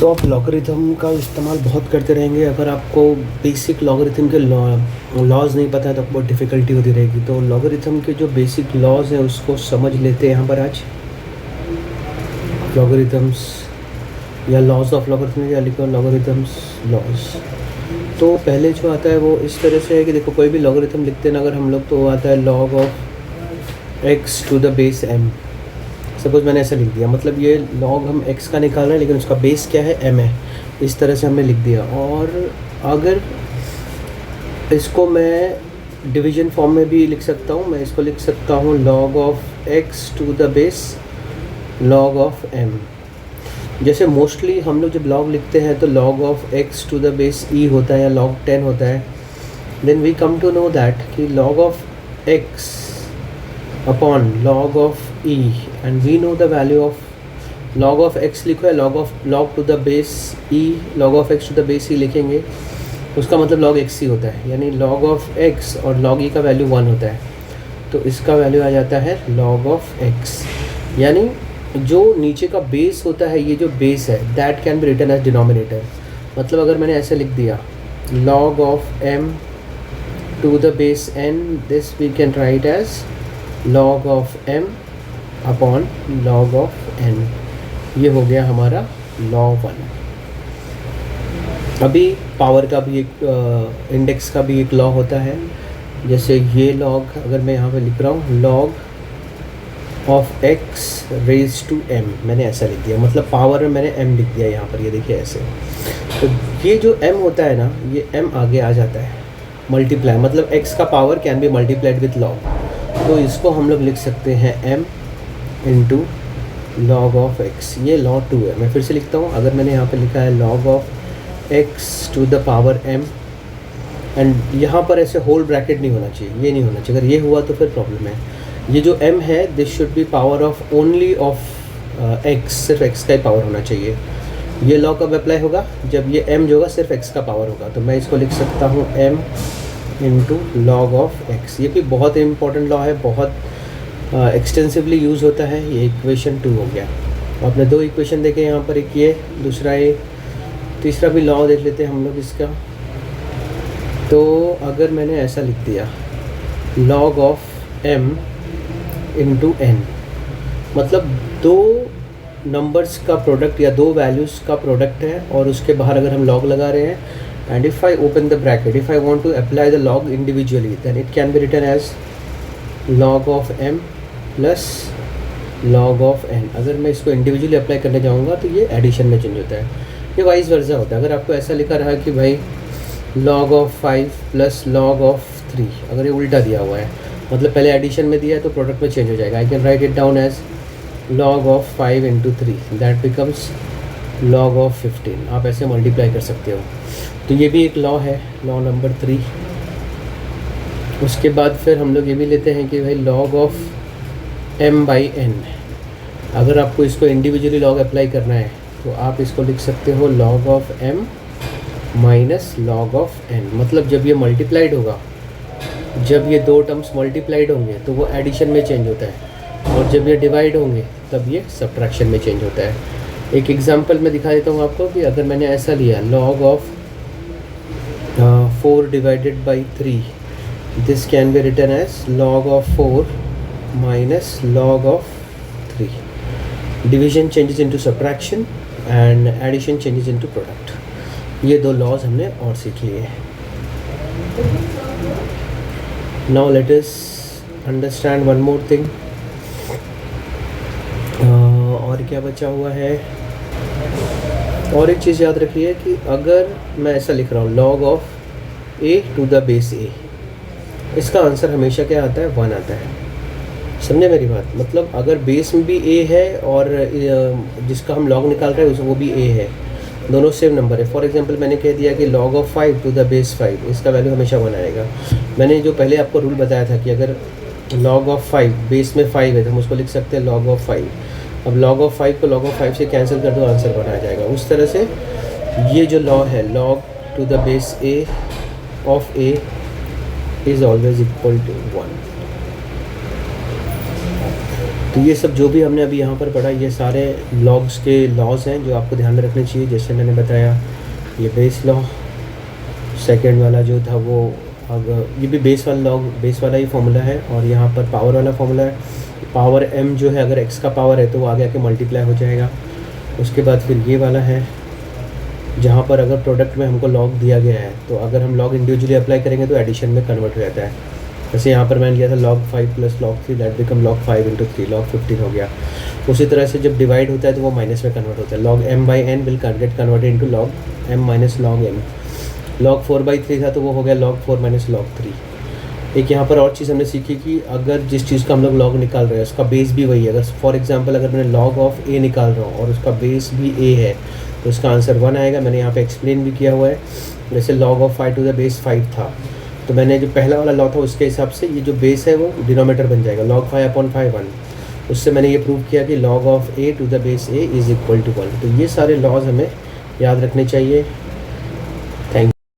सो आप लॉगरिथम का इस्तेमाल बहुत करते रहेंगे। अगर आपको बेसिक लॉगरिथम के लॉज नहीं पता है तो बहुत डिफ़िकल्टी होती रहेगी। तो लॉगरिथम के जो बेसिक लॉज हैं उसको समझ लेते हैं यहाँ पर आज। लॉगरिथम्स या लॉज ऑफ लॉगरिथम या लिखो लॉगरिथम्स लॉज। तो पहले जो आता है वो इस तरह से है कि देखो कोई भी लॉगरिथम लिखते हैं ना अगर हम लोग तो आता है log of x to the base m। Suppose मैंने ऐसा लिख दिया, मतलब ये log हम x का निकाल रहे हैं लेकिन उसका बेस क्या है m है। इस तरह से हमने लिख दिया। और अगर इसको मैं डिवीजन फॉर्म में भी लिख सकता हूँ, मैं इसको लिख सकता हूँ log of x to the base log of m। जैसे मोस्टली हम लोग जब log लिखते हैं तो log of x to the base e होता है या log 10 होता है। Then we come to know that कि log of x upon log of e and we know the value of log of x लिखो या log to the base e log of x to the base e लिखेंगे, उसका मतलब log x ही होता है। यानी log of x और log e का वैल्यू 1 होता है, तो इसका वैल्यू आ जाता है log ऑफ x। यानी जो नीचे का बेस होता है, ये जो बेस है that can be written as denominator. मतलब अगर मैंने ऐसे लिख दिया log of m to the base n, this we can write as log of m upon log of n। ये हो गया हमारा log 1। अभी पावर का भी एक इंडेक्स का भी एक लॉ होता है। जैसे ये log अगर मैं यहाँ पे लिख रहा हूँ log of x raise to m, मैंने ऐसा लिख दिया, मतलब पावर में मैंने m लिख दिया यहाँ पर। ये देखिए ऐसे। तो ये जो m होता है ना, ये m आगे आ जाता है मल्टीप्लाई, मतलब x का power can be multiplied with log। तो इसको हम लोग लिख सकते हैं m into log of x। ये log 2 है। मैं फिर से लिखता हूँ। अगर मैंने यहाँ पे लिखा है log of x to the power m and यहाँ पर ऐसे होल ब्रैकेट नहीं होना चाहिए, ये नहीं होना चाहिए। अगर ये हुआ तो फिर प्रॉब्लम है। ये जो m है this should be power of only of x, सिर्फ x का ही पावर होना चाहिए। ये लॉ कब अप्लाई होगा? जब ये m जो होगा सिर्फ x का पावर होगा। तो मैं इसको लिख सकता हूँ m into log of x। ये भी बहुत इंपॉर्टेंट लॉ है, बहुत एक्सटेंसिवली यूज़ होता है। ये इक्वेशन 2 हो गया। आपने दो इक्वेशन देखे यहाँ पर, एक ये, दूसरा ये। तीसरा भी लॉ देख लेते हैं हम लोग इसका। तो अगर मैंने ऐसा लिख दिया log of m into n, मतलब दो नंबर्स का प्रोडक्ट या दो वैल्यूज़ का प्रोडक्ट है और उसके बाहर अगर हम log लगा रहे हैं and if I open the bracket, if I want to apply the log individually then it can be written as log of m plus log of n। अगर मैं इसको इंडिविजुअली अप्लाई करने जाऊँगा तो ये एडिशन में चेंज होता है, ये वाइस वर्सा होता है। अगर आपको ऐसा लिखा रहा कि भाई log of 5 plus log of 3, अगर ये उल्टा दिया हुआ है, मतलब पहले एडिशन में दिया है तो प्रोडक्ट में चेंज हो जाएगा। I can write it down as log of 5 into 3, that becomes log of 15। आप ऐसे मल्टीप्लाई कर सकते हो। तो ये भी एक लॉ है, लॉ नंबर 3। उसके बाद फिर हम लोग ये भी लेते हैं कि भाई log of m by n। अगर आपको इसको इंडिविजुअली log अप्लाई करना है तो आप इसको लिख सकते हो log of m minus log of n। मतलब जब ये मल्टीप्लाइड होगा, जब ये दो टर्म्स मल्टीप्लाइड होंगे तो वो एडिशन में चेंज होता है, और जब ये डिवाइड होंगे तब ये सब्ट्रैक्शन में चेंज होता है। एक एग्जांपल मैं दिखा देता हूँ आपको कि अगर मैंने ऐसा लिया log of 4 divided by 3, this can be written as log of 4 minus log of 3। Division changes into subtraction and addition changes into product. ये दो लॉज हमने और सीख लिए। Now let us understand one more thing। और क्या बचा हुआ है? और एक चीज़ याद रखिए कि अगर मैं ऐसा लिख रहा हूँ log of a to the base a, इसका आंसर हमेशा क्या आता है? 1 आता है। समझे मेरी बात? मतलब अगर बेस में भी a है और जिसका हम log निकाल रहे हैं वो भी a है, दोनों सेम नंबर है। फॉर एग्जांपल मैंने कह दिया कि log of 5 to the base 5, इसका वैल्यू हमेशा 1 आएगा। मैंने जो पहले आपको रूल बताया था कि अगर log ऑफ 5 बेस में 5 है तो हम उसको लिख सकते हैं log ऑफ 5। अब log ऑफ 5 को log ऑफ 5 से कैंसिल कर दो, आंसर 1 आ जाएगा। उस तरह से ये जो लॉ है log to the base a of a is always equal to 1। तो ये सब जो भी हमने अभी यहाँ पर पढ़ा, ये सारे लॉग्स के लॉज हैं जो आपको ध्यान में रखने चाहिए। जैसे मैंने बताया ये बेस लॉ, सेकंड वाला जो था वो, अगर ये भी बेस वाला लॉग, बेस वाला ही फॉर्मूला है, और यहाँ पर पावर वाला फॉर्मूला है। पावर m जो है, अगर x का पावर है तो वो आगे आके मल्टीप्लाई हो जाएगा। उसके बाद फिर ये वाला है जहाँ पर अगर प्रोडक्ट में हमको लॉग दिया गया है तो अगर हम लॉग इंडिविजुअली अप्लाई करेंगे तो एडिशन में कन्वर्ट हो जाता है। जैसे यहाँ पर मैंने लिया था log 5 plus log 3 that become log 5 into 3, log 15 हो गया। उसी तरह से जब डिवाइड होता है तो वो माइनस में कन्वर्ट होता है। log m by n will get converted into log m minus log m। log 4/3 था तो वो हो गया log 4 माइनस log 3। एक यहाँ पर और चीज़ हमने सीखी कि अगर जिस चीज़ का हम लोग लॉग निकाल रहे हैं उसका बेस भी वही है। अगर फॉर एग्जांपल अगर मैंने log ऑफ a निकाल रहा हूँ और उसका बेस भी a है तो उसका आंसर 1 आएगा। मैंने यहाँ पे एक्सप्लेन भी किया हुआ है। जैसे log of 5 to the base 5 था तो मैंने जो पहला वाला लॉ था उसके हिसाब से ये जो बेस है वो डिनोमीटर बन जाएगा, log 5/5 1। उससे मैंने ये प्रूव किया कि log of a to the base a is equal to 1। तो ये सारे लॉज हमें याद रखने चाहिए।